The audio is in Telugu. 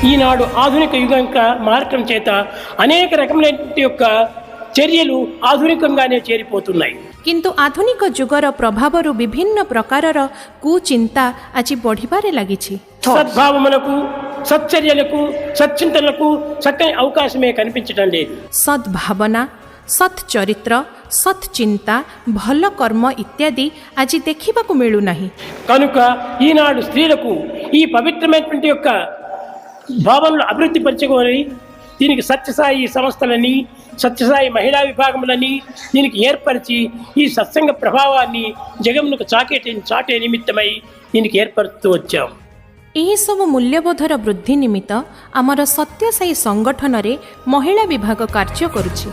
ఈనాడు ఆధునిక యుగంగా మారటం చేత అనేక రకములైన యొక్క చర్యలు ఆధునికంగానే చేరిపోతున్నాయి। किंतु आधुनिक जुगर प्रभावरु विभिन्न प्रकारर कुचिंता आज बढ़िबारे लागिछि। సద్భావములకు సచ్చర్యలకు సచ్చింతనలకు చక్కని అవకాశమే కనిపించడం లేదు। सद्भावना सच्चरित्र सच्चिंता भल कर्म इत्यादि आज देखिबाकु मिलु नाही। కనుక ఈనాడు స్త్రీలకు ఈ పవిత్రమైనటువంటి యొక్క భావనలు అభివృద్ధి పరచుకొని దీనికి సత్యసాయి సంస్థలని సత్యసాయి మహిళా విభాగములని దీనికి ఏర్పరిచి ఈ సత్సంగ ప్రభావాన్ని జగమునకు చాటే నిమిత్తమై దీనికి ఏర్పరుస్తూ వచ్చాం। ଏହି ସବୁ ମୂଲ୍ୟବୋଧର ବୃଦ୍ଧି ନିମିତ୍ତ ଆମର ସତ୍ୟସାଇ ସଂଗଠନରେ ମହିଳା ବିଭାଗ କାର୍ଯ୍ୟ କରୁଛି।